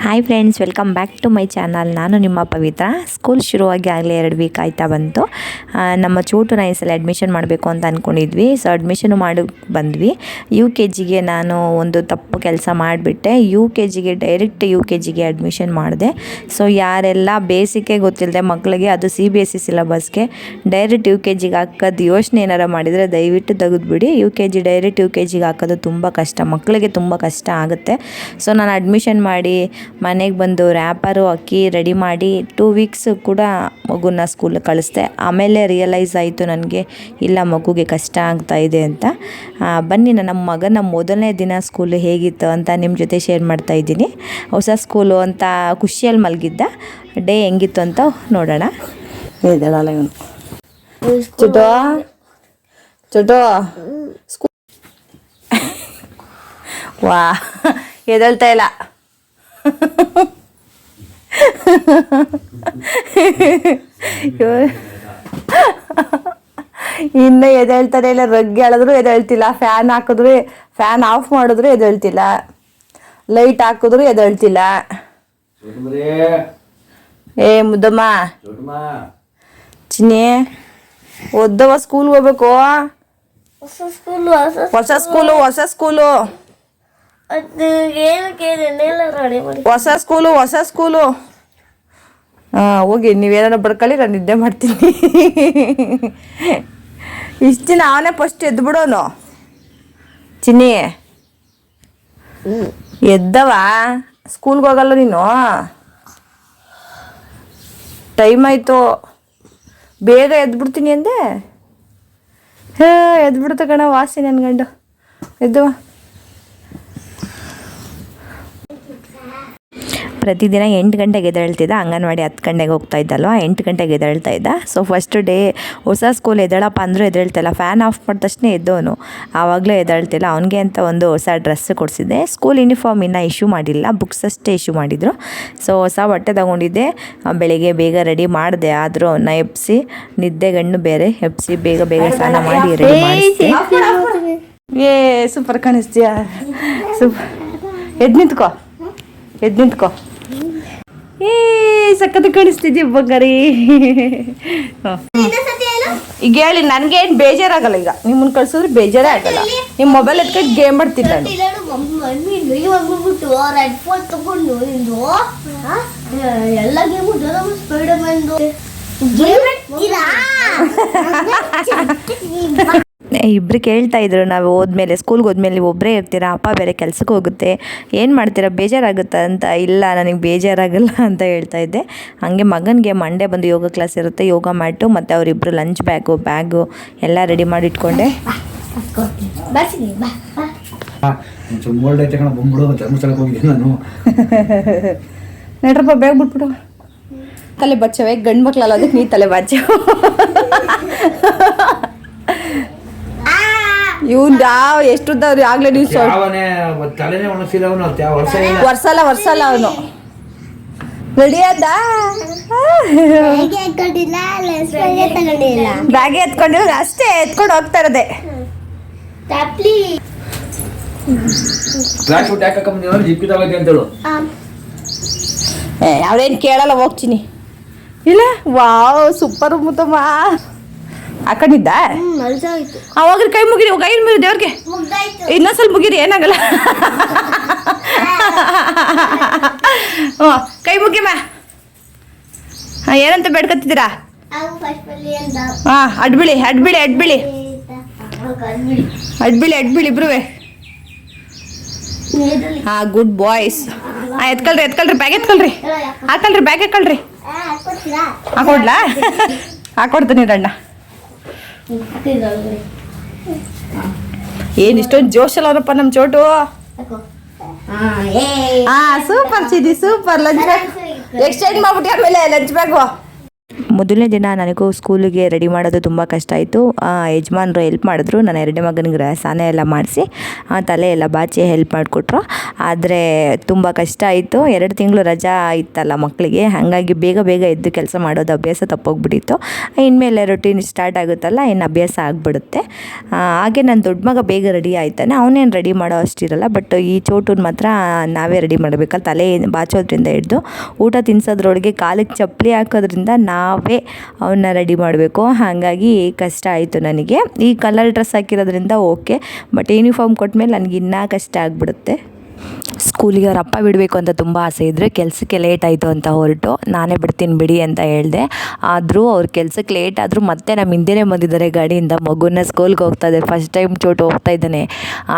Hi friends, welcome back to my channel. ನಾನು ನಿಮ್ಮ ಪವಿತ್ರ. School ಶುರುವಾಗಿ ಆಗಲೇ 2 ವೀಕ್ ಆಯ್ತಾ ಬಂತು. ನಮ್ಮ ಚೋಟುನ ಈ ಸಲ ಅಡ್ಮಿಷನ್ ಮಾಡಬೇಕು ಅಂತ ಅಂದ್ಕೊಂಡಿದ್ವಿ. ಸೊ ಅಡ್ಮಿಷನ್ ಮಾಡಿ ಬಂದ್ವಿ. UKGಗೆ ನಾನು ಒಂದು ತಪ್ಪು ಕೆಲಸ ಮಾಡಿಬಿಟ್ಟೆ. ಡೈರೆಕ್ಟ್ ಯು ಕೆ ಜಿಗೆ ಅಡ್ಮಿಷನ್ ಮಾಡಿದೆ. ಸೊ ಯಾರೆಲ್ಲ ಬೇಸಿಕೇ ಗೊತ್ತಿಲ್ಲದೆ ಮಕ್ಕಳಿಗೆ, ಅದು CBSE ಸಿಲೆಬಸ್ಗೆ ಡೈರೆಕ್ಟ್ UKGಗೆ ಹಾಕೋದು ಯೋಚನೆ ಏನಾರು ಮಾಡಿದರೆ ದಯವಿಟ್ಟು ತೆಗೆದುಬಿಡಿ. ಡೈರೆಕ್ಟ್ UKGಗೆ ಹಾಕೋದು ತುಂಬ ಕಷ್ಟ, ಮಕ್ಕಳಿಗೆ ತುಂಬ ಕಷ್ಟ ಆಗುತ್ತೆ. ಸೊ ನಾನು ಅಡ್ಮಿಷನ್ ಮಾಡಿ ಮನೆಗೆ ಬಂದು ರ್ಯಾಪರು ಅಕ್ಕಿ ರೆಡಿ ಮಾಡಿ 2 ವೀಕ್ಸ್ ಕೂಡ ಮಗುನ ಸ್ಕೂಲಿಗೆ ಕಳಿಸ್ದೆ. ಆಮೇಲೆ ರಿಯಲೈಸ್ ಆಯಿತು ನನಗೆ, ಇಲ್ಲ ಮಗುಗೆ ಕಷ್ಟ ಆಗ್ತಾಯಿದೆ ಅಂತ. ಬನ್ನಿ, ನಮ್ಮ ಮಗನ ಮೊದಲನೇ ದಿನ ಸ್ಕೂಲು ಹೇಗಿತ್ತು ಅಂತ ನಿಮ್ಮ ಜೊತೆ ಶೇರ್ ಮಾಡ್ತಾ ಇದ್ದೀನಿ. ಹೊಸ ಸ್ಕೂಲು ಅಂತ ಖುಷಿಯಲ್ಲಿ ಮಲಗಿದ್ದ. ಡೇ ಹೆಂಗಿತ್ತು ಅಂತ ನೋಡೋಣ. ವಾ, ಎದಳ್ತಾ ಇಲ್ಲ. ಇನ್ನು ಎದ್ದೇಳ್ತಾನೆ ಇಲ್ಲ. ರಗ್ಗಿ ಹೇಳಿದ್ರು ಎದ್ದೇಳ್ತಿಲ್ಲ, ಫ್ಯಾನ್ ಹಾಕಿದ್ರು, ಫ್ಯಾನ್ ಆಫ್ ಮಾಡಿದ್ರು ಎದ್ದೇಳ್ತಿಲ್ಲ, ಲೈಟ್ ಹಾಕಿದ್ರು ಎದ್ದೇಳ್ತಿಲ್ಲ. ಏ ಮುದ್ದಮ್ಮ, ಚಿನ್ನಿ ಓದ್ದವ ಸ್ಕೂಲ್ಗೆ ಹೋಗ್ಬೇಕು. ಹೊಸ ಸ್ಕೂಲು ಹೊಸ ಸ್ಕೂಲು. ಹೋಗಿ ನೀವೇನಾರ ಬರ್ಕೊಳ್ಳಿ, ನಾನು ನಿದ್ದೆ ಮಾಡ್ತೀನಿ. ಇಷ್ಟು ದಿನ ಅವನೇ ಫಸ್ಟ್ ಎದ್ದು ಬಿಡೋನು. ಚಿನ್ನಿ ಎದ್ದವ, ಸ್ಕೂಲ್ಗೆ ಹೋಗಲ್ಲ ನೀನು? ಟೈಮ್ ಆಯಿತು, ಬೇಗ ಎದ್ಬಿಡ್ತೀನಿ ಅಂದೆ. ಎದ್ಬಿಡ್ತ ಕಣ ವಾಸಿ ನನ್ನ ಗಂಡು. ಎದ್ದುವ. ಪ್ರತಿದಿನ 8 ಗಂಟೆಗೆ ಎದ್ದೇಳ್ತಿದ್ದ. ಅಂಗನವಾಡಿ 10 ಗಂಟೆಗೆ ಹೋಗ್ತಾ ಇದ್ದಲ್ವ, 8 ಗಂಟೆಗೆ ಎದ್ದೇಳ್ತಾ ಇದ್ದ. ಸೊ ಫಸ್ಟ್ ಡೇ ಹೊಸ ಸ್ಕೂಲ್ ಎದ್ದೇಳಪ್ಪ ಅಂದರೂ ಎದ್ದೇಳ್ತಿಲ್ಲ. ಫ್ಯಾನ್ ಆಫ್ ಮಾಡಿದ ತಕ್ಷಣ ಎದ್ದವನು, ಆವಾಗಲೇ ಎದ್ದೇಳ್ತಿಲ್ಲ. ಅವನಿಗೆ ಅಂತ ಒಂದು ಹೊಸ ಡ್ರೆಸ್ ಕೊಡಿಸಿದ್ದೆ. ಸ್ಕೂಲ್ ಯೂನಿಫಾರ್ಮ್ ಇನ್ನೂ ಇಶ್ಯೂ ಮಾಡಿಲ್ಲ, ಬುಕ್ಸ್ ಅಷ್ಟೇ ಇಶ್ಯೂ ಮಾಡಿದರು. ಸೊ ಹೊಸ ಬಟ್ಟೆ ತಗೊಂಡಿದ್ದೆ. ಬೆಳಿಗ್ಗೆ ಬೇಗ ರೆಡಿ ಮಾಡಿದೆ. ಆದರೂ ಅವನ್ನ ಎಬ್ಬಿಸಿ, ನಿದ್ದೆಗಣ್ಣು ಬೇರೆ ಎಬ್ಬಿಸಿ ಬೇಗ ಸ್ನಾನ ಮಾಡಿ ರೆಡಿ ಮಾಡಿಸಿ. ಸೂಪರ್ ಕಾಣಿಸ್ತೀಯಾ? ಸೂಪರ್. ಎದ್ದು ನಿಂತ್ಕೋ. ಸಕ್ಕತ್ತು ಕಾಣಿಸ್ತಿದ್ಯ ಬಂಗಾರಿ. ಈಗ ಹೇಳಿ, ನನಗೇನು ಬೇಜಾರಾಗಲ್ಲ. ಈಗ ನಿಮ್ಮನ್ನು ಕಳ್ಸಿದ್ರೆ ಬೇಜಾರೇ ಆಗಲ್ಲ. ನಿಮ್ಮ ಮೊಬೈಲ್ ಎತ್ಕೊಂಡು ಗೇಮ್ ಮಾಡ್ತೀನಿ ನಾನು. ಎಲ್ಲ ಇಬ್ಬರು ಕೇಳ್ತಾ ಇದ್ರು, ನಾವು ಹೋದ್ಮೇಲೆ ಸ್ಕೂಲ್ಗೆ ಹೋದ್ಮೇಲೆ ನೀವು ಒಬ್ಬರೇ ಇರ್ತೀರಾ, ಅಪ್ಪ ಬೇರೆ ಕೆಲ್ಸಕ್ಕೆ ಹೋಗುತ್ತೆ, ಏನು ಮಾಡ್ತೀರಾ, ಬೇಜಾರಾಗುತ್ತಾ ಅಂತ. ಇಲ್ಲ, ನನಗೆ ಬೇಜಾರಾಗಲ್ಲ ಅಂತ ಹೇಳ್ತಾ ಇದ್ದೆ. ಹಾಗೆ ಮಗನಿಗೆ ಮಂಡೇ ಬಂದು ಯೋಗ ಕ್ಲಾಸ್ ಇರುತ್ತೆ, ಯೋಗ ಮ್ಯಾಟು ಮತ್ತು ಅವರಿಬ್ಬರು ಲಂಚ್ ಬ್ಯಾಗು ಎಲ್ಲ ರೆಡಿ ಮಾಡಿ ಇಟ್ಕೊಂಡೆ. ನಡ್ರಪ್ಪ, ಬೇಗ ಬಿಟ್ಬಿಡು. ತಲೆ ಬಚ್ಚವೆ ಗಂಡು ಮಕ್ಳಲ್ಲ, ಅದಕ್ಕೆ ನೀ ತಲೆ ಬಚ್ಚ. ಇವ್ನು ಎಷ್ಟು ಆಗ್ಲೇ ನೀವು ವರ್ಷಲ್ಲ ಅವನು ರೆಡಿ ಆದ. ಬ್ಯಾಗೆ ಎತ್ಕೊಂಡಿಲ್ಲ, ಅಷ್ಟೇ ಎತ್ಕೊಂಡು ಹೋಗ್ತಾ ಇರೋದೆ. ಅವ್ರೇನು ಕೇಳಲ್ಲ, ಹೋಗ್ತೀನಿ. ಇಲ್ಲ, ವಾವ್ ಸೂಪರ್ ಮುತ್ತಮ್ಮ. ಹಾಕೊಂಡಿದ್ದ ಅವಾಗ ಕೈ ಮುಗಿರಿ, ಕೈ ಮುಗಿರಿ ದೇವ್ರಿಗೆ. ಇನ್ನೊಂದ್ಸಲ ಮುಗಿರಿ, ಏನಾಗಲ್ಲ. ಕೈ ಮುಗಿಮ್ಮ. ಏನಂತ ಬೇಡ್ಕೊತಿದ್ದೀರಾ? ಅಡ್ಬಿಳಿ ಇಬ್ರು. Good boys. ಎತ್ಕೊಳ್ರಿ ಬ್ಯಾಗ್ ಎತ್ಕೊಳ್ರಿ. ಬ್ಯಾಗ್ ಹಾಕೊಳ್ರಿ. ಹಾಕೊಡ್ಲಾ? ಹಾಕೊಡ್ತೀನಿ ರಣ್ಣ. ಏನ್ ಇಷ್ಟೊಂದು ಜೋಶಲ್ಲವರಪ್ಪ ನಮ್ಮ Chotu. Super Chidi, super. Lunch bag exchange ಮಾಡ್ಬಿಟ್ಟು ಆಮೇಲೆ ಲಂಚ್ ಬ್ಯಾಗು ಮೊದಲನೇ ದಿನ ನನಗೂ ಸ್ಕೂಲಿಗೆ ರೆಡಿ ಮಾಡೋದು ತುಂಬ ಕಷ್ಟ ಆಯಿತು. ಯಜಮಾನ್ರು ಹೆಲ್ಪ್ ಮಾಡಿದ್ರು. ನನ್ನ ಎರಡನೇ ಮಗನಿಗೆ ಸ್ನಾನ ಎಲ್ಲ ಮಾಡಿಸಿ ತಲೆ ಎಲ್ಲ ಬಾಚಿ ಹೆಲ್ಪ್ ಮಾಡಿಕೊಟ್ರು. ಆದರೆ ತುಂಬ ಕಷ್ಟ ಆಯಿತು. 2 ತಿಂಗಳು ರಜಾ ಇತ್ತಲ್ಲ ಮಕ್ಕಳಿಗೆ, ಹಾಗಾಗಿ ಬೇಗ ಬೇಗ ಎದ್ದು ಕೆಲಸ ಮಾಡೋದು ಅಭ್ಯಾಸ ತಪ್ಪೋಗ್ಬಿಟ್ಟಿತ್ತು. ಇನ್ಮೇಲೆ ರೊಟೀನ್ ಸ್ಟಾರ್ಟ್ ಆಗುತ್ತಲ್ಲ, ಇನ್ನು ಅಭ್ಯಾಸ ಆಗಿಬಿಡುತ್ತೆ. ಹಾಗೆ ನನ್ನ ದೊಡ್ಡ ಮಗ ಬೇಗ ರೆಡಿ ಆಯ್ತಾನೆ. ಅವನೇನು ರೆಡಿ ಮಾಡೋ ಅಷ್ಟಿರಲ್ಲ. ಬಟ್ ಈ ಚೋಟುನ ಮಾತ್ರ ನಾವೇ ರೆಡಿ ಮಾಡಬೇಕಲ್ಲ. ತಲೆ ಬಾಚೋದ್ರಿಂದ ಹಿಡ್ದು ಊಟ ತಿನ್ಸೋದ್ರೊಳಗೆ ಕಾಲಿಗೆ ಚಪ್ಪಲಿ ಹಾಕೋದ್ರಿಂದ ನಾವೇ ಅವನ್ನ ರೆಡಿ ಮಾಡಬೇಕು. ಹಾಗಾಗಿ ಕಷ್ಟ ಆಯಿತು ನನಗೆ. ಈ ಕಲರ್ ಡ್ರೆಸ್ ಹಾಕಿರೋದ್ರಿಂದ ಓಕೆ, ಬಟ್ ಯೂನಿಫಾರ್ಮ್ ಕೊಟ್ಮೇಲೆ ನನಗೆ ಇನ್ನೂ ಕಷ್ಟ ಆಗಿಬಿಡುತ್ತೆ. ಸ್ಕೂಲಿಗೆ ಅವ್ರ ಅಪ್ಪ ಬಿಡಬೇಕು ಅಂತ ತುಂಬ ಆಸೆ ಇದ್ದರೆ ಕೆಲಸಕ್ಕೆ ಲೇಟ್ ಆಯಿತು ಅಂತ ಹೊರಟು ನಾನೇ ಬಿಡ್ತೀನಿ ಬಿಡಿ ಅಂತ ಹೇಳಿದೆ. ಆದರೂ ಅವ್ರ ಕೆಲಸಕ್ಕೆ ಲೇಟ್ ಆದರೂ ಮತ್ತೆ ನಮ್ಮ ಹಿಂದೆನೇ ಬಂದಿದ್ದಾರೆ ಗಾಡಿಯಿಂದ. ಮಗುನ ಸ್ಕೂಲ್ಗೆ ಹೋಗ್ತಾ ಇದೆ, ಫಸ್ಟ್ ಟೈಮ್ ಚೋಟು ಹೋಗ್ತಾ ಇದ್ದಾನೆ,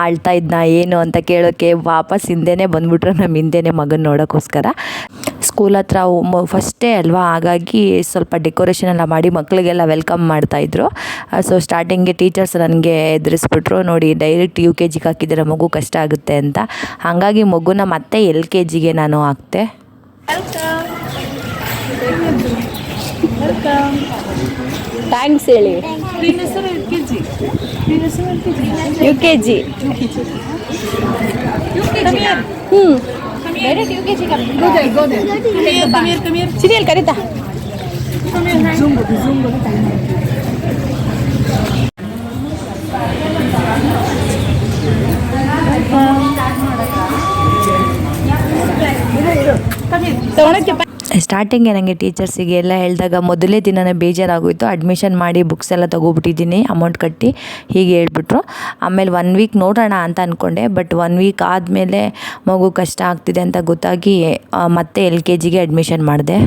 ಆಳ್ತಾ ಇದ್ನ ಏನು ಅಂತ ಕೇಳೋಕ್ಕೆ ವಾಪಸ್ ಹಿಂದೆನೇ ಬಂದುಬಿಟ್ರು ನಮ್ಮ ಹಿಂದೆನೇ ಮಗನ ನೋಡೋಕ್ಕೋಸ್ಕರ. ಸ್ಕೂಲ್ ಹತ್ರ ಫಸ್ಟೇ ಅಲ್ವಾ, ಹಾಗಾಗಿ ಸ್ವಲ್ಪ ಡೆಕೋರೇಷನ್ ಎಲ್ಲ ಮಾಡಿ ಮಕ್ಕಳಿಗೆಲ್ಲ ವೆಲ್ಕಮ್ ಮಾಡ್ತಾಯಿದ್ರು. ಸೊ ಸ್ಟಾರ್ಟಿಂಗ್ಗೆ ಟೀಚರ್ಸ್ ನನಗೆ ಎದುರಿಸ್ಬಿಟ್ರು, ನೋಡಿ ಡೈರೆಕ್ಟ್ UKGಗೆ ಹಾಕಿದ್ದೀರ, ಮಗು ಕಷ್ಟ ಆಗುತ್ತೆ ಅಂತ. ಹಾಗಾಗಿ ಮಗುನ ಮತ್ತೆ LKGಗೆ ನಾನು ಹಾಕ್ತೆ. ಥ್ಯಾಂಕ್ಸ್ ಹೇಳಿ. UKG. ಸೀರಿಯಲ್ ಕರೀತಾ. ಸ್ಟಾರ್ಟಿಂಗೆ ನನಗೆ ಟೀಚರ್ಸಿಗೆ ಎಲ್ಲ ಹೇಳಿದಾಗ ಮೊದಲೇ ದಿನನೇ ಬೇಜಾರಾಗೋಯಿತು. ಅಡ್ಮಿಷನ್ ಮಾಡಿ ಬುಕ್ಸ್ ಎಲ್ಲ ತೊಗೊಬಿಟ್ಟಿದ್ದೀನಿ ಅಮೌಂಟ್ ಕಟ್ಟಿ, ಹೀಗೆ ಹೇಳ್ಬಿಟ್ರು. ಆಮೇಲೆ 1 ವೀಕ್ ನೋಡೋಣ ಅಂತ ಅಂದ್ಕೊಂಡೆ. ಬಟ್ 1 ವೀಕ್ ಆದಮೇಲೆ ಮಗು ಕಷ್ಟ ಆಗ್ತಿದೆ ಅಂತ ಗೊತ್ತಾಗಿ ಮತ್ತೆ LKGಗೆ ಅಡ್ಮಿಷನ್ ಮಾಡಿದೆ.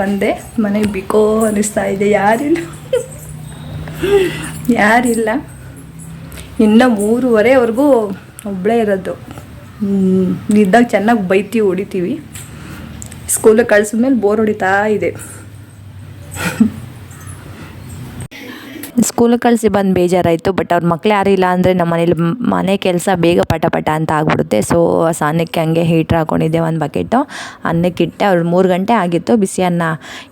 ಬಂದೆ ಮನೆಗೆ ಬಿಕೋ ಅನ್ನಿಸ್ತಾ ಇದೆ. ಯಾರಿಲ್ಲ. ಇನ್ನು 3:30ವರೆಗೂ ಒಬ್ಬಳೇ ಇರೋದು. ಇದ್ದಾಗ ಚೆನ್ನಾಗಿ ಬೈತೀವಿ, ಹೊಡಿತೀವಿ. ಸ್ಕೂಲಿಗೆ ಕಳಿಸಿದ್ಮೇಲೆ ಬೋರ್ ಹೊಡಿತಾ ಇದೆ. ಸ್ಕೂಲಿಗೆ ಕಳಿಸಿ ಬಂದು ಬೇಜಾರಾಯಿತು. ಬಟ್ ಅವ್ರ ಮಕ್ಳು ಯಾರು ಇಲ್ಲ ಅಂದರೆ ನಮ್ಮ ಮನೇಲಿ ಮನೆ ಕೆಲಸ ಬೇಗ ಪಟ ಅಂತ ಆಗಿಬಿಡುತ್ತೆ. ಸೊ ಸ್ನಾನಕ್ಕೆ ಹಂಗೆ ಹೀಟ್ರ್ ಹಾಕ್ಕೊಂಡಿದ್ದೆ 1 ಬಕೆಟು. ಅನ್ನಕ್ಕಿಟ್ಟೆ. ಅವ್ರು 3 ಗಂಟೆ ಆಗಿತ್ತು. ಬಿಸಿ ಅನ್ನ.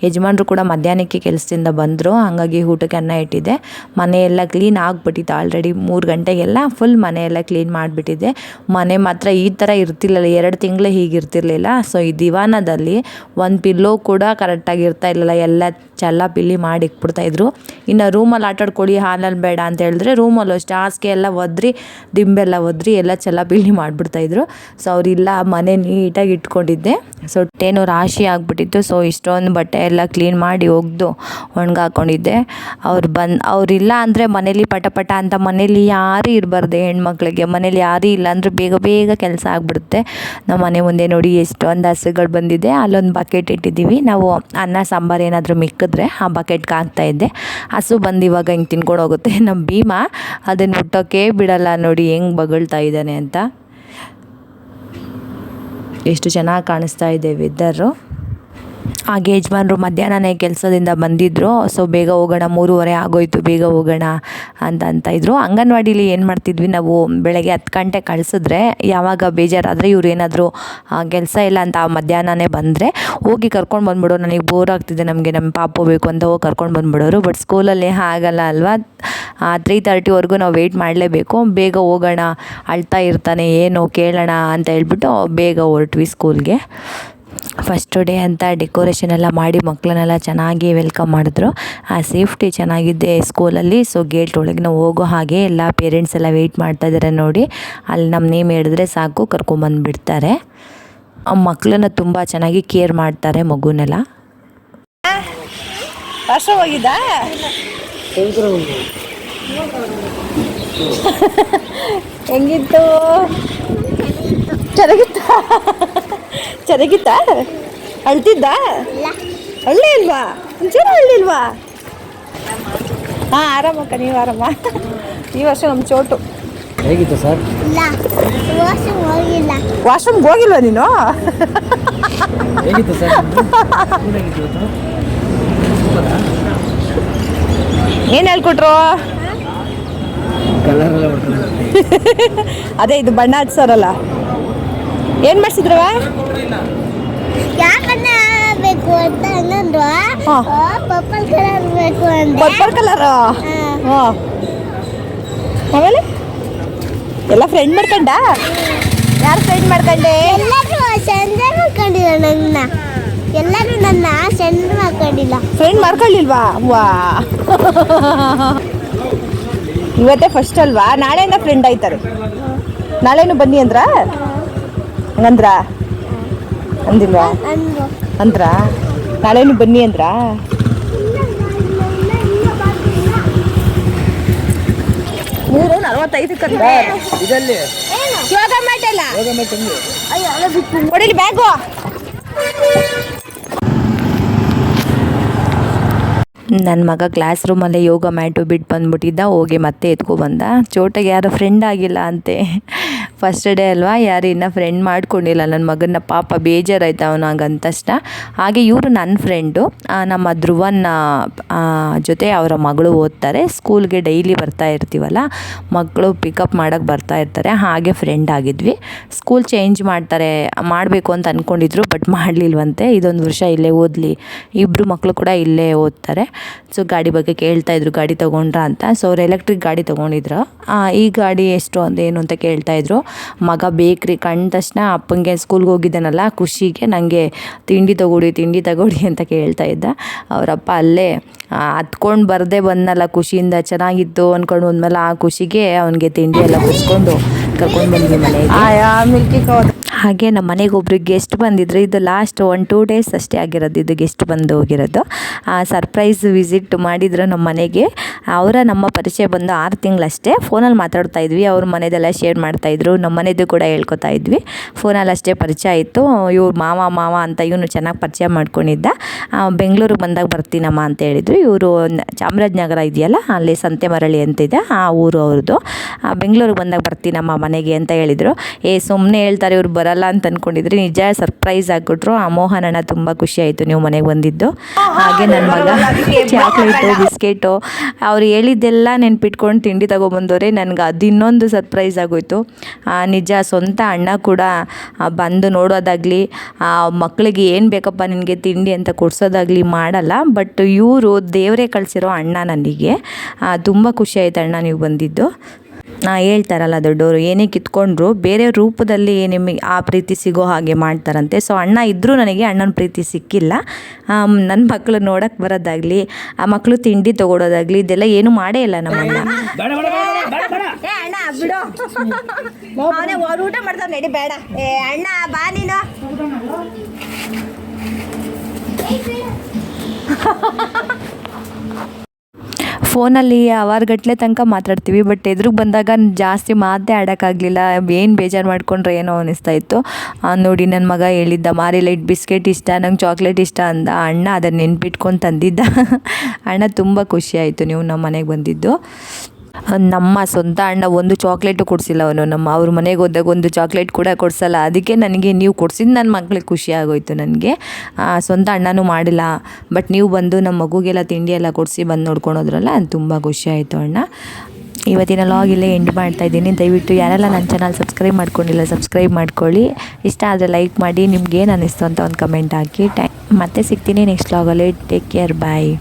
ಯಜಮಾನ್ರು ಕೂಡ ಮಧ್ಯಾಹ್ನಕ್ಕೆ ಕೆಲಸದಿಂದ ಬಂದರು, ಹಾಗಾಗಿ ಊಟಕ್ಕೆ ಅನ್ನ ಇಟ್ಟಿದ್ದೆ. ಮನೆಯೆಲ್ಲ ಕ್ಲೀನ್ ಆಗಿಬಿಟ್ಟಿತ್ತು ಆಲ್ರೆಡಿ. 3 ಗಂಟೆಗೆಲ್ಲ ಫುಲ್ ಮನೆಯೆಲ್ಲ ಕ್ಲೀನ್ ಮಾಡಿಬಿಟ್ಟಿದ್ದೆ. ಮನೆ ಮಾತ್ರ ಈ ಥರ ಇರ್ತಿರ್ಲಿಲ್ಲ, 2 ತಿಂಗಳು ಹೀಗಿರ್ತಿರ್ಲಿಲ್ಲ. ಸೊ ಈ ದಿವಾನದಲ್ಲಿ 1 ಪಿಲ್ಲೋ ಕೂಡ ಕರೆಕ್ಟಾಗಿ ಇರ್ತಾ ಇರಲಿಲ್ಲ, ಎಲ್ಲ ಚೆಲ್ಲ ಪಿಲ್ಲಿ ಮಾಡಿ ಇಕ್ಬಿಡ್ತಾಯಿದ್ರು. ಇನ್ನು ರೂಮಲ್ಲಿ ಆಟಾಡ್ಕೊಳ್ಳಿ, ಹಾಲಲ್ಲಿ ಬೇಡ ಅಂತ ಹೇಳಿದ್ರೆ ರೂಮಲ್ಲೂ ಅಷ್ಟೇ ಹಾಸಿಗೆ ಎಲ್ಲ ಒದ್ರಿ, ದಿಂಬೆಲ್ಲ ಒದ್ರಿ ಎಲ್ಲ ಚೆಲ್ಲ ಪಿಲ್ಲಿ ಮಾಡಿಬಿಡ್ತಾಯಿದ್ರು. ಸೊ ಅವರಿಲ್ಲ, ಮನೆ ನೀಟಾಗಿ ಇಟ್ಕೊಂಡಿದ್ದೆ. ಸೊ ಟೇನು ರಾಶಿ ಆಗಿಬಿಟ್ಟಿತ್ತು. ಸೊ ಇಷ್ಟೊಂದು ಬಟ್ಟೆ ಎಲ್ಲ ಕ್ಲೀನ್ ಮಾಡಿ ಒಗೆದು ಒಣಗಾಕೊಂಡಿದ್ದೆ. ಅವರಿಲ್ಲ ಅಂದರೆ ಮನೇಲಿ ಪಟ ಅಂತ, ಮನೇಲಿ ಯಾರೂ ಇರಬಾರ್ದು ಹೆಣ್ಮಕ್ಳಿಗೆ. ಮನೇಲಿ ಯಾರೂ ಇಲ್ಲ ಅಂದರೆ ಬೇಗ ಬೇಗ ಕೆಲಸ ಆಗಿಬಿಡುತ್ತೆ. ನಮ್ಮ ಮನೆ ಮುಂದೆ ನೋಡಿ ಎಷ್ಟೊಂದು ಹಸುಗಳು ಬಂದಿದೆ. ಅಲ್ಲೊಂದು ಬಕೆಟ್ ಇಟ್ಟಿದ್ದೀವಿ. ನಾವು ಅನ್ನ ಸಾಂಬಾರು ಏನಾದರೂ ಮಿಕ್ಕಿದ್ರೆ ಆ ಬಕೆಟ್ಗೆ ಹಾಕ್ತಾಯಿದ್ದೆ. ಹಸು ಬಂದು ಇವಾಗ ಹಿಂಗೆ ತಿನ್ಕೊಂಡು ಹೋಗುತ್ತೆ. ನಮ್ಮ ಭೀಮ ಅದನ್ನು ಮುಟ್ಟೋಕ್ಕೆ ಬಿಡಲ್ಲ. ನೋಡಿ ಹೆಂಗೆ ಬಗಳ್ತಾ ಇದ್ದಾನೆ ಅಂತ. ಎಷ್ಟು ಚೆನ್ನಾಗಿ ಕಾಣಿಸ್ತಾ ಇದೆ ವೆದರು. ಹಾಗೆ ಯಜಮಾನ್ರು ಮಧ್ಯಾಹ್ನನೇ ಕೆಲಸದಿಂದ ಬಂದಿದ್ದರು. ಸೊ ಬೇಗ ಹೋಗೋಣ, 3:30 ಆಗೋಯ್ತು, ಬೇಗ ಹೋಗೋಣ ಅಂತ ಇದ್ರು. ಅಂಗನವಾಡಿಲಿ ಏನು ಮಾಡ್ತಿದ್ವಿ ನಾವು, ಬೆಳಗ್ಗೆ 10 ಗಂಟೆ ಕಳಿಸಿದ್ರೆ ಯಾವಾಗ ಬೇಜಾರಾದರೆ ಇವ್ರು ಏನಾದರೂ ಕೆಲಸ ಇಲ್ಲ ಅಂತ ಮಧ್ಯಾಹ್ನನೇ ಬಂದರೆ ಹೋಗಿ ಕರ್ಕೊಂಡು ಬಂದ್ಬಿಡೋ. ನನಗೆ ಬೋರ್ ಆಗ್ತಿದೆ, ನಮಗೆ ನಮ್ಮ ಪಾಪು ಬೇಕು ಅಂತ ಹೋಗಿ ಕರ್ಕೊಂಡು ಬಂದ್ಬಿಡೋರು. ಬಟ್ ಸ್ಕೂಲಲ್ಲಿ ಆಗಲ್ಲ ಅಲ್ವಾ, 3:30ವರೆಗೂ ನಾವು ವೆಯ್ಟ್ ಮಾಡಲೇಬೇಕು. ಬೇಗ ಹೋಗೋಣ, ಅಳ್ತಾ ಇರ್ತಾನೆ, ಏನು ಕೇಳೋಣ ಅಂತ ಹೇಳ್ಬಿಟ್ಟು ಬೇಗ ಹೊರಟ್ವಿ ಸ್ಕೂಲ್ಗೆ. ಫಸ್ಟ್ ಡೇ ಅಂತ ಡೆಕೋರೇಷನ್ ಎಲ್ಲ ಮಾಡಿ ಮಕ್ಕಳನ್ನೆಲ್ಲ ಚೆನ್ನಾಗಿ ವೆಲ್ಕಮ್ ಮಾಡಿದ್ರು. ಆ ಸೇಫ್ಟಿ ಚೆನ್ನಾಗಿದೆ ಸ್ಕೂಲಲ್ಲಿ. ಸೊ ಗೇಟ್ ಒಳಗೆ ನಾವು ಹೋಗೋ ಹಾಗೆ ಎಲ್ಲ ಪೇರೆಂಟ್ಸ್ ಎಲ್ಲ ವೆಯ್ಟ್ ಮಾಡ್ತಾಯಿದ್ದಾರೆ ನೋಡಿ. ಅಲ್ಲಿ ನಮ್ಮ ನೇಮ್ ಹೇಳಿದ್ರೆ ಸಾಕು, ಕರ್ಕೊಂಬಂದುಬಿಡ್ತಾರೆ. ಮಕ್ಕಳನ್ನ ತುಂಬ ಚೆನ್ನಾಗಿ ಕೇರ್ ಮಾಡ್ತಾರೆ ಮಗುನೆಲ್ಲ. ವರ್ಷ ಹೋಗಿದ್ದಾ ಹೆಂಗಿತ್ತು? ಚೆನ್ನಾಗಿತ್ತಾ? ಅಳ್ತಿದ್ದ? ಅಳ್ಳೆ ಇಲ್ವಾ? ಒಂಚೂರು ಅಳ್ಳಿಲ್ವಾ? ಹಾಂ, ಆರಾಮಕ್ಕ. ನೀವು ಆರಾಮ? ಈ ವರ್ಷ ನಮ್ಮ ಚೋಟು ಹೇಗಿತ್ತು ಸರ್? ವಾಶ್ರೂಮ್ಗೆ ಹೋಗಿಲ್ವಾ ನೀನು? ಹೇಗಿತ್ತು ಸರ್? ಏನು ಹೇಳ್ಕೊಟ್ರು? ಅದೇ ಇದು ಬಣ್ಣ ಹಚ್ಸಾರಲ್ಲ, ಏನು ಮಾಡಿಸಿದ್ರವ? ಬೇಕು ಅಂತ ಅನ್ನಂದ್ರು ಹಾ. ಪರ್ಪಲ್ ಕಲರ್ ಬೇಕು ಅಂದೆ ಪರ್ಪಲ್ ಕಲರ್. ಹಾ. ಹಾಂ, ಆಮೇಲೆ ಎಲ್ಲ ಫ್ರೆಂಡ್ ಮಾಡ್ಕೊಂಡ? ಯಾರು ಫ್ರೆಂಡ್ ಮಾಡ್ಕೊಂಡೆ? ಎಲ್ಲರೂ ಚಂದ್ರ ಮಾಡ್ಕೊಂಡಿಲ್ಲ ಎಲ್ಲರೂ ನನ್ನ ಚಂದ್ರ ಮಾಡ್ಕೊಂಡಿಲ್ಲ. ಫ್ರೆಂಡ್ ಮಾಡ್ಕೊಳ್ಳಿಲ್ವಾ? ವಾ, ಇವತ್ತೇ ಫಸ್ಟ್ ಅಲ್ವಾ, ನಾಳೆಯಿಂದ ಫ್ರೆಂಡ್ ಆಯ್ತಾರೆ. ನಾಳೆನೂ ಬನ್ನಿ ಅಂದ್ರ? ಹಂಗಂದ್ರ ಅಂದಿಲ್ವಾ? ಅಂದ್ರು ಅಂದ್ರ ನಾಳೆನೂ ಬನ್ನಿ ಅಂದ್ರ? ಮೂರು 45 ಕಂದ್ರೆ ಇದರಲ್ಲಿ ಯೋಗ ಮ್ಯಾಟ್ ಇಲ್ಲ. ಯೋಗ ಮ್ಯಾಟ್ ಹೆಂಗೆ? ಅಯ್ಯೋ ಅಲ್ಲ ಬಿಟ್ಟು ಕೊಡಿಲಿ ಬ್ಯಾಗು. ನನ್ನ ಮಗ ಕ್ಲಾಸ್ ರೂಮಲ್ಲೇ ಯೋಗ ಮ್ಯಾಟು ಬಿಟ್ಟು ಬಂದ್ಬಿಟ್ಟಿದ್ದ. ಹೋಗಿ ಮತ್ತೆ ಎತ್ಕೊಬಂದ. ಚೋಟಗೆ ಯಾರು ಫ್ರೆಂಡ್ ಆಗಿಲ್ಲ ಅಂತೆ. ಫಸ್ಟ್ ಡೇ ಅಲ್ವಾ, ಯಾರು ಇನ್ನೂ ಫ್ರೆಂಡ್ ಮಾಡ್ಕೊಂಡಿಲ್ಲ ನನ್ನ ಮಗನ. ಪಾಪ ಬೇಜಾರಾಯ್ತು ಅವನಾಗಂತಷ್ಟ. ಹಾಗೆ ಇವರು ನನ್ನ ಫ್ರೆಂಡು, ನಮ್ಮ ಧ್ರುವನ ಜೊತೆ ಅವರ ಮಗಳು ಓದ್ತಾರೆ. ಸ್ಕೂಲ್ಗೆ ಡೈಲಿ ಬರ್ತಾ ಇರ್ತೀವಲ್ಲ, ಮಕ್ಕಳು ಪಿಕಪ್ ಮಾಡೋಕ್ಕೆ ಬರ್ತಾ ಇರ್ತಾರೆ. ಹಾಗೆ ಫ್ರೆಂಡ್ ಆಗಿದ್ವಿ. ಸ್ಕೂಲ್ ಚೇಂಜ್ ಮಾಡಬೇಕು ಅಂತ ಅಂದ್ಕೊಂಡಿದ್ರು, ಬಟ್ ಮಾಡಲಿಲ್ವಂತೆ. ಇದೊಂದು ವರ್ಷ ಇಲ್ಲೇ ಓದಲಿ, ಇಬ್ಬರು ಮಕ್ಕಳು ಕೂಡ ಇಲ್ಲೇ ಓದ್ತಾರೆ. ಸೊ ಗಾಡಿ ಬಗ್ಗೆ ಕೇಳ್ತಾಯಿದ್ರು, ಗಾಡಿ ತೊಗೊಂಡ್ರ ಅಂತ. ಸೊ ಅವ್ರು ಎಲೆಕ್ಟ್ರಿಕ್ ಗಾಡಿ ತೊಗೊಂಡಿದ್ರು. ಈ ಗಾಡಿ ಎಷ್ಟು ಏನು ಅಂತ ಕೇಳ್ತಾಯಿದ್ರು. ಮಗ ಬೇಕ್ರಿ ಕಂಡ ತಕ್ಷಣ ಅಪ್ಪಂಗೆ ಸ್ಕೂಲ್ಗೆ ಹೋಗಿದ್ದಾನಲ್ಲ ಖುಷಿಗೆ, ನನಗೆ ತಿಂಡಿ ತಗೊಡಿ ಅಂತ ಕೇಳ್ತಾ ಇದ್ದ. ಅವರಪ್ಪ ಅಲ್ಲೇ ಹತ್ಕೊಂಡು ಬರದೆ ಬಂದನಲ್ಲ ಖುಷಿಯಿಂದ, ಚೆನ್ನಾಗಿತ್ತು ಅಂದ್ಕೊಂಡು ಬಂದ್ಮೇಲೆ ಆ ಖುಷಿಗೆ ಅವನಿಗೆ ತಿಂಡಿ ಎಲ್ಲ ಕುಡಿಸ್ಕೊಂಡು ಕರ್ಕೊಂಡು ಬಂದ್ವಿ ಮನೆಗೆ. ಹಾಗೆ ನಮ್ಮ ಮನೆಗೆ ಒಬ್ರು ಗೆಸ್ಟ್ ಬಂದಿದ್ರು. ಇದು ಲಾಸ್ಟ್ 1-2 ಡೇಸ್ ಅಷ್ಟೇ ಆಗಿರೋದು, ಇದು ಗೆಸ್ಟ್ ಬಂದು ಹೋಗಿರೋದು. ಸರ್ಪ್ರೈಸ್ ವಿಸಿಟ್ ಮಾಡಿದ್ರು ನಮ್ಮ ಮನೆಗೆ. ನಮ್ಮ ಪರಿಚಯ ಬಂದು 6 ತಿಂಗಳಷ್ಟೇ. ಫೋನಲ್ಲಿ ಮಾತಾಡ್ತಾ ಇದ್ವಿ, ಅವ್ರ ಮನೆದೆಲ್ಲ ಶೇರ್ ಮಾಡ್ತಾಯಿದ್ರು, ನಮ್ಮ ಮನೆದು ಕೂಡ ಹೇಳ್ಕೊತಾ ಇದ್ವಿ. ಫೋನಲ್ಲಿ ಅಷ್ಟೇ ಪರಿಚಯ ಆಯಿತು. ಇವ್ರು ಮಾವ ಅಂತ ಇವನು ಚೆನ್ನಾಗಿ ಪರಿಚಯ ಮಾಡ್ಕೊಂಡಿದ್ದ. ಬೆಂಗಳೂರಿಗೆ ಬಂದಾಗ ಬರ್ತೀನಮ್ಮ ಅಂತ ಹೇಳಿದ್ರು. ಇವರು ಚಾಮರಾಜನಗರ ಇದೆಯಲ್ಲ, ಅಲ್ಲಿ ಸಂತೆಮರಳಿ ಅಂತಿದೆ, ಆ ಊರು ಅವ್ರದ್ದು. ಬೆಂಗಳೂರಿಗೆ ಬಂದಾಗ ಬರ್ತೀನಮ್ಮ ಮನೆಗೆ ಅಂತ ಹೇಳಿದರು. ಸುಮ್ಮನೆ ಹೇಳ್ತಾರೆ ಇವ್ರು ಬರಲ್ಲ ಅಂತ ಅಂದ್ಕೊಂಡಿದ್ರಿ, ನಿಜ ಸರ್ಪ್ರೈಸ್ ಆಗಿಬಿಟ್ರು. ಆ ಮೋಹನ್ ಅಣ್ಣ ತುಂಬ ಖುಷಿ ಆಯಿತು ನೀವು ಮನೆಗೆ ಬಂದಿದ್ದು. ಹಾಗೆ ನನ್ನ ಮಗ ಚಾಕ್ಲೇಟು ಬಿಸ್ಕೆಟು ಅವ್ರು ಹೇಳಿದ್ದೆಲ್ಲ ನೆನ್ಪಿಟ್ಕೊಂಡು ತಿಂಡಿ ತೊಗೊಬಂದವ್ರೆ. ನನಗೆ ಅದು ಇನ್ನೊಂದು ಸರ್ಪ್ರೈಸ್ ಆಗೋಯ್ತು. ನಿಜ ಸ್ವಂತ ಅಣ್ಣ ಕೂಡ ಬಂದು ನೋಡೋದಾಗಲಿ, ಮಕ್ಕಳಿಗೆ ಏನು ಬೇಕಪ್ಪ ನಿನಗೆ ತಿಂಡಿ ಅಂತ ಕೊಡ್ಸೋದಾಗಲಿ ಮಾಡಲ್ಲ. ಬಟ್ ಇವರು ದೇವರೇ ಕಳಿಸಿರೋ ಅಣ್ಣ ನನಗೆ. ತುಂಬ ಖುಷಿ ಆಯ್ತು ಅಣ್ಣ ನೀವು ಬಂದಿದ್ದು. ಹೇಳ್ತಾರಲ್ಲ ದೊಡ್ಡವರು, ಏನೇ ಕಿತ್ಕೊಂಡ್ರು ಬೇರೆ ರೂಪದಲ್ಲಿ ನಿಮಗೆ ಆ ಪ್ರೀತಿ ಸಿಗೋ ಹಾಗೆ ಮಾಡ್ತಾರಂತೆ. ಸೊ ಅಣ್ಣ ಇದ್ದರೂ ನನಗೆ ಅಣ್ಣನ ಪ್ರೀತಿ ಸಿಕ್ಕಿಲ್ಲ. ನನ್ನ ಮಕ್ಕಳು ನೋಡೋಕ್ಕೆ ಬರೋದಾಗಲಿ, ಆ ಮಕ್ಕಳು ತಿಂಡಿ ತೊಗೊಳೋದಾಗಲಿ, ಇದೆಲ್ಲ ಏನೂ ಮಾಡೇ ಇಲ್ಲ ನಮ್ಮಣ್ಣ. ಅಣ್ಣ ಬಿಡು, ಅವನೇ ಊಟ ಮಾಡ್ತಾನೆ, ನಡಿ ಬೇಡ. ಅಣ್ಣ ಬಾ ನೀನು. ಫೋನಲ್ಲಿ ಅವರ್ಗಟ್ಲೆ ತನಕ ಮಾತಾಡ್ತೀವಿ, ಬಟ್ ಎದುರಿಗೆ ಬಂದಾಗ ಜಾಸ್ತಿ ಮಾತೇ ಆಡೋಕ್ಕಾಗಲಿಲ್ಲ. ಏನು ಬೇಜಾರು ಮಾಡ್ಕೊಂಡ್ರೆ ಏನೋ ಅನ್ನಿಸ್ತಾ ಇತ್ತು. ನೋಡಿ ನನ್ನ ಮಗ ಹೇಳಿದ್ದ, ಮಾರಿಲೈಟ್ ಬಿಸ್ಕೆಟ್ ಇಷ್ಟ, ನಂಗೆ ಚಾಕ್ಲೇಟ್ ಇಷ್ಟ ಅಂದ. ಅಣ್ಣ ಅದನ್ನು ನೆನ್ಪಿಟ್ಕೊಂಡು ತಂದಿದ್ದ. ಅಣ್ಣ ತುಂಬ ಖುಷಿಯಾಯಿತು ನೀವು ನಮ್ಮ ಮನೆಗೆ ಬಂದಿದ್ದು. ನಮ್ಮ ಸ್ವಂತ ಅಣ್ಣ ಒಂದು ಚಾಕ್ಲೇಟು ಕೊಡಿಸಿಲ್ಲ ಅವನು. ಅವ್ರ ಮನೆಗೆ ಹೋದಾಗ ಒಂದು ಚಾಕ್ಲೇಟ್ ಕೂಡ ಕೊಡಿಸಲ್ಲ. ಅದಕ್ಕೆ ನನಗೆ ನೀವು ಕೊಡಿಸಿದ್ದು ನನ್ನ ಮಕ್ಳಿಗೆ ಖುಷಿ ಆಗೋಯ್ತು. ನನಗೆ ಸ್ವಂತ ಅಣ್ಣನೂ ಮಾಡಿಲ್ಲ, ಬಟ್ ನೀವು ಬಂದು ನಮ್ಮ ಮಗುಗೆಲ್ಲ ತಿಂಡಿ ಎಲ್ಲ ಕೊಡಿಸಿ ಬಂದು ನೋಡ್ಕೊಳೋದ್ರಲ್ಲ, ಅದು ತುಂಬ ಖುಷಿ ಆಯಿತು ಅಣ್ಣ. ಇವತ್ತಿನ ಲಾಗ್ ಇಲ್ಲೇ ಎಂಡ್ ಮಾಡ್ತಾಯಿದ್ದೀನಿ. ದಯವಿಟ್ಟು ಯಾರೆಲ್ಲ ನನ್ನ ಚಾನಲ್ ಸಬ್ಸ್ಕ್ರೈಬ್ ಮಾಡ್ಕೊಂಡಿಲ್ಲ ಸಬ್ಸ್ಕ್ರೈಬ್ ಮಾಡ್ಕೊಳ್ಳಿ. ಇಷ್ಟ ಆದರೆ ಲೈಕ್ ಮಾಡಿ, ನಿಮ್ಗೇನು ಅನ್ನಿಸ್ತು ಅಂತ ಒಂದು ಕಮೆಂಟ್ ಹಾಕಿ. ಮತ್ತೆ ಸಿಗ್ತೀನಿ ನೆಕ್ಸ್ಟ್ ಲಾಗಲ್ಲಿ. ಟೇಕ್ ಕೇರ್, ಬಾಯ್.